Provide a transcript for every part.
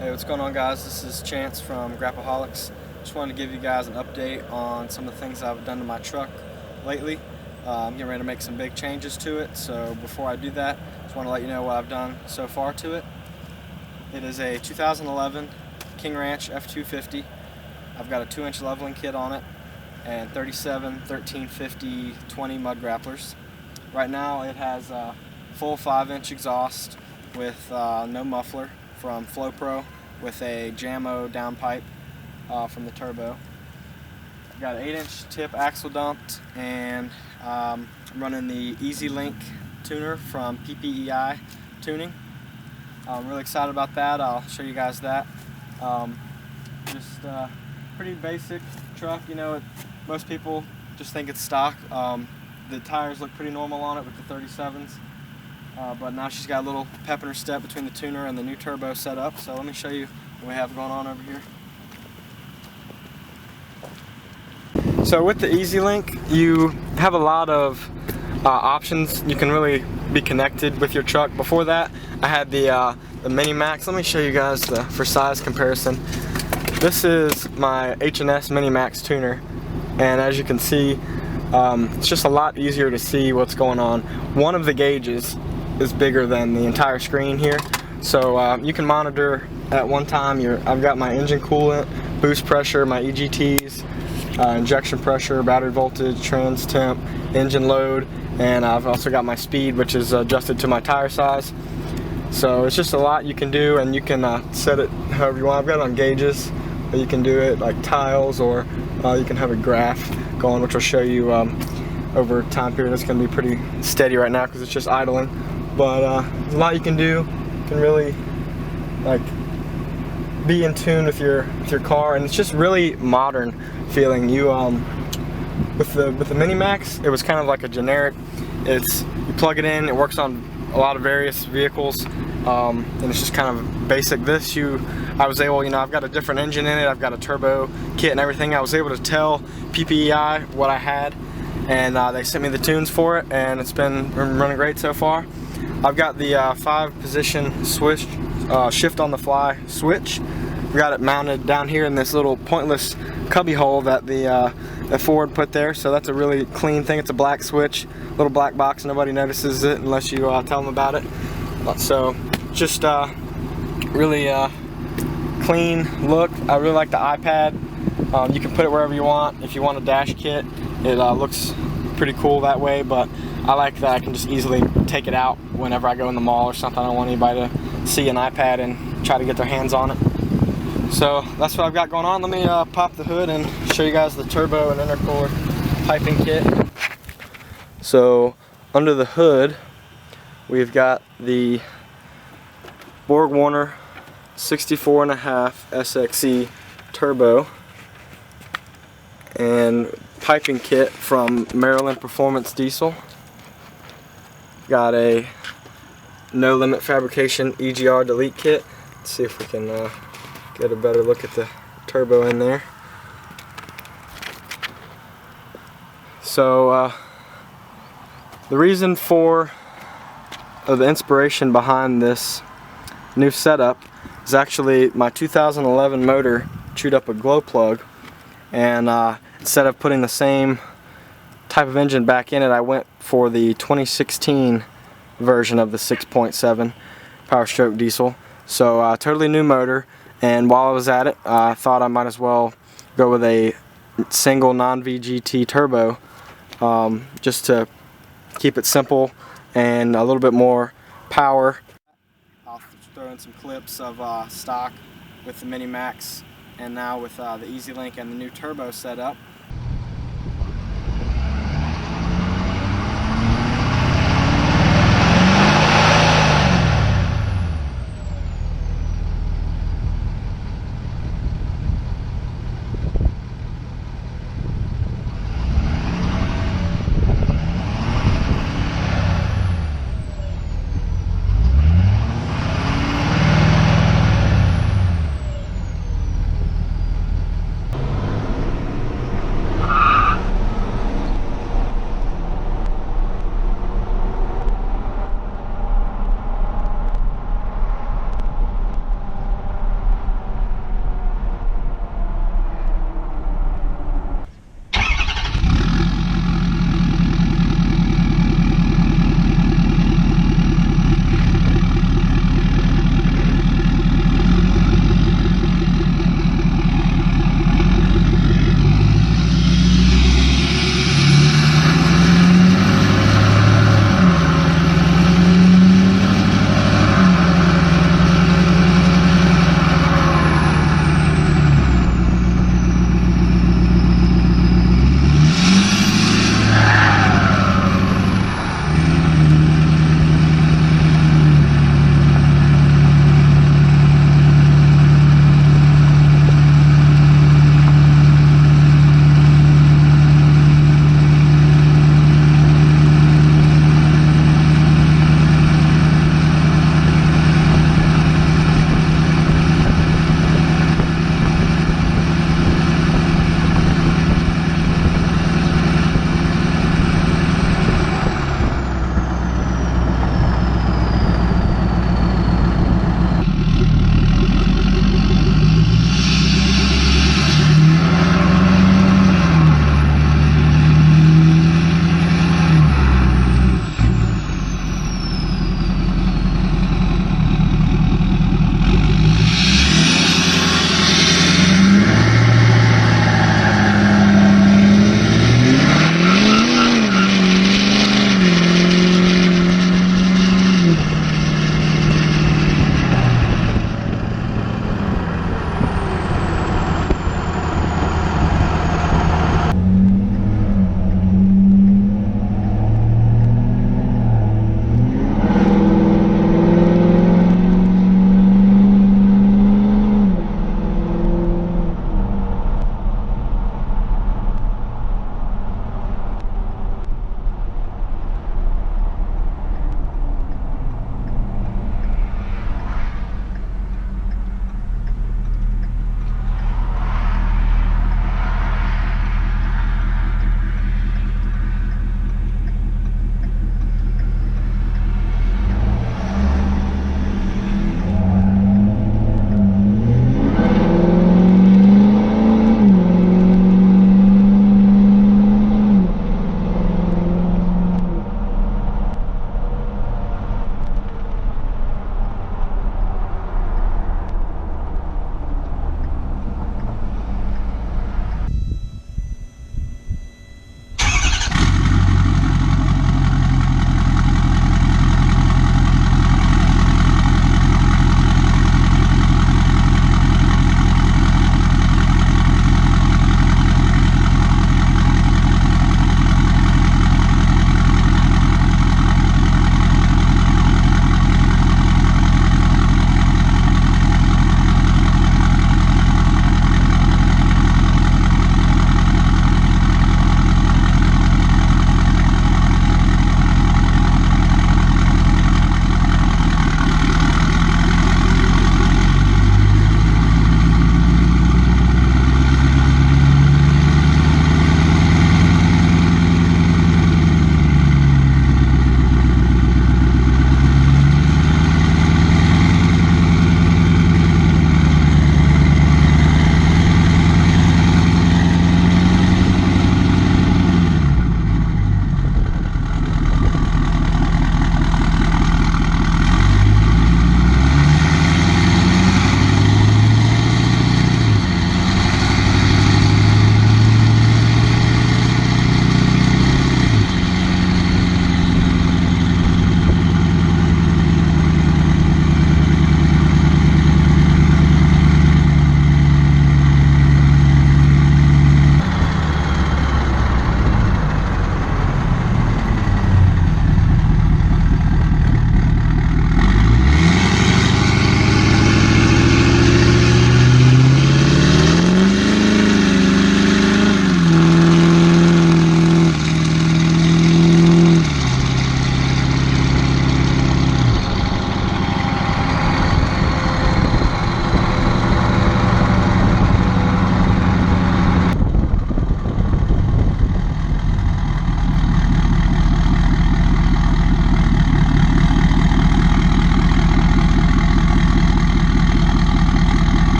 Hey, what's going on, guys? This is Chance from GRAPPAHOLICS. Just wanted to give you guys an update on some of the things I've done to my truck lately. I'm getting ready to make some big changes to it, so before I do that, just want to let you know what I've done so far to it. It is a 2011 King Ranch F250. I've got a 2-inch leveling kit on it and 37 1350 20 mud grapplers. Right now it has a full 5-inch exhaust with no muffler from FlowPro with a Jammo downpipe from the turbo. I've got an 8-inch tip axle dumped, and I'm running the Lynk tuner from PPEI Tuning. I'm really excited about that. I'll show you guys that. Just pretty basic truck, you know. Most people just think it's stock. The tires look pretty normal on it with the 37s. But now she's got a little pep in her step between the tuner and the new turbo setup. So let me show you what we have going on over here. So with the Lynk, you have a lot of options. You can really be connected with your truck. Before that, I had the Mini Max. Let me show you guys for size comparison. This is my H&S Mini Max tuner, and as you can see, it's just a lot easier to see what's going on. One of the gauges is bigger than the entire screen here, so you can monitor at one time. I've got my engine coolant, boost pressure, my EGTs, injection pressure, battery voltage, trans temp, engine load, and I've also got my speed, which is adjusted to my tire size. So it's just a lot you can do, and you can set it however you want. I've got it on gauges, but you can do it like tiles, or you can have a graph going, which will show you over time period. It's going to be pretty steady right now because it's just idling. But there's a lot you can do. You can really like be in tune with your car, and it's just really modern feeling. You with the Mini Max, it was kind of like a generic. You plug it in, it works on a lot of various vehicles, and it's just kind of basic. I was able, you know, I've got a different engine in it. I've got a turbo kit and everything. I was able to tell PPEI what I had, and they sent me the tunes for it, and it's been running great so far. I've got the 5-position switch, shift on the fly switch. We've got it mounted down here in this little pointless cubby hole that the Ford put there, so that's a really clean thing. It's a black switch, little black box. Nobody notices it unless you tell them about it. So just really clean look. I really like the iPad. You can put it wherever you want. If you want a dash kit, it looks pretty cool that way, but I like that I can just easily take it out whenever I go in the mall or something. I don't want anybody to see an iPad and try to get their hands on it. So that's what I've got going on. Let me pop the hood and show you guys the turbo and intercooler piping kit. So under the hood, we've got the Borg Warner 64.5 SX-E turbo and piping kit from Maryland Performance Diesel. Got a No Limit Fabrication EGR delete kit. Let's see if we can get a better look at the turbo in there. So the reason for the inspiration behind this new setup is actually my 2011 motor chewed up a glow plug, and instead of putting the same type of engine back in it, I went for the 2016 version of the 6.7 Powerstroke diesel. So totally new motor, and while I was at it, I thought I might as well go with a single non-vgt turbo, just to keep it simple and a little bit more power. I'll throw in some clips of stock with the Mini Max, and now with the Lynk and the new turbo setup.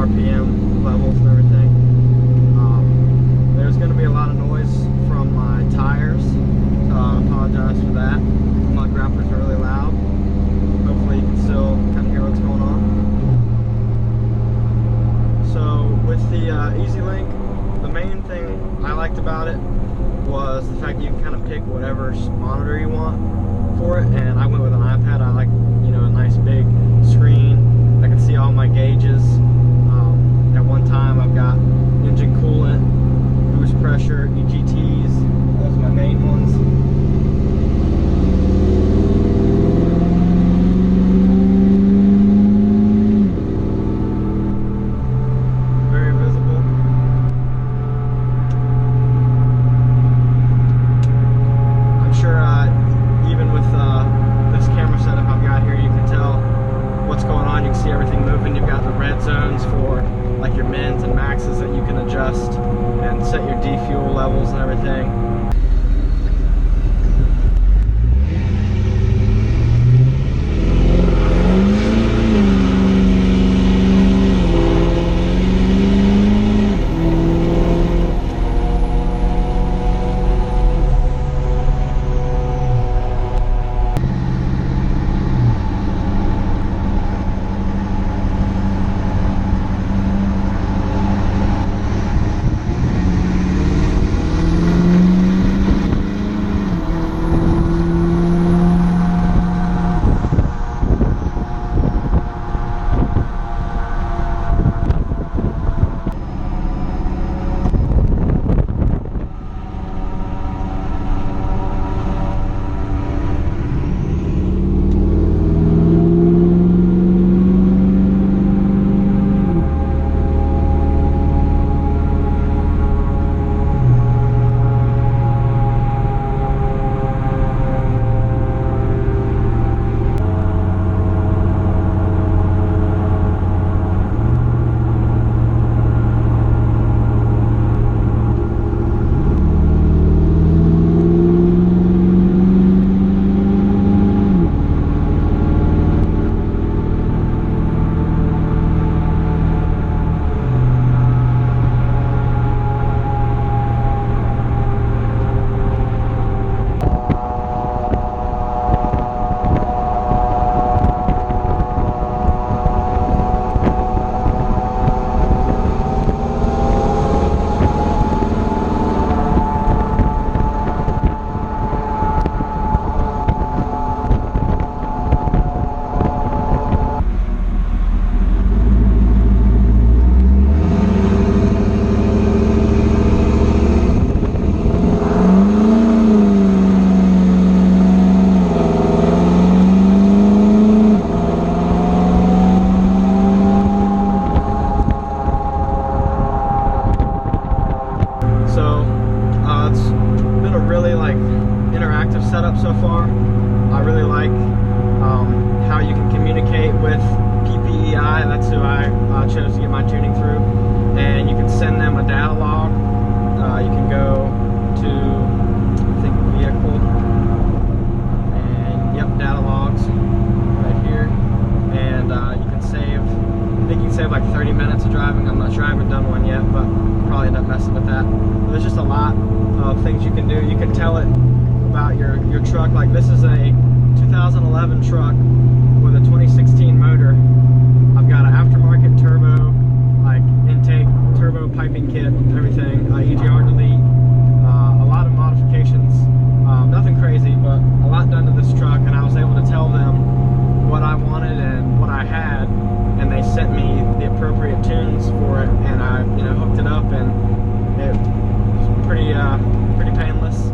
RPM levels and everything. There's going to be a lot of noise from my tires, so I apologize for that. My grapplers are really loud. Hopefully you can still kind of hear what's going on. So with the EasyLink, the main thing I liked about it was the fact that you can kind of pick whatever monitor you want for it, and I went with an iPad. I like, you know, a nice big screen. I can see all my gauges. At one time I've got engine coolant, boost pressure, EGTs. Those are my main ones. Very visible. I'm sure even with this camera setup I've got here, you can tell what's going on. You can see everything moving. You've got the red zones for like your mins and maxes that you can adjust and set your defuel levels and everything. Setup so far. I really like how you can communicate with PPEI. That's who I chose to get my tuning through, and you can send them a data log. You can go to, I think, vehicle, and yep, data logs right here, and you can save, I think you can save like 30 minutes of driving. I'm not sure, I haven't done one yet, but probably end up messing with that. But there's just a lot of things you can do. You can tell it about your truck. Like, this is a 2011 truck with a 2016 motor. I've got an aftermarket turbo, like intake, turbo piping kit, everything, EGR delete, a lot of modifications, nothing crazy, but a lot done to this truck, and I was able to tell them what I wanted and what I had, and they sent me the appropriate tunes for it, and I, you know, hooked it up, and it was pretty painless.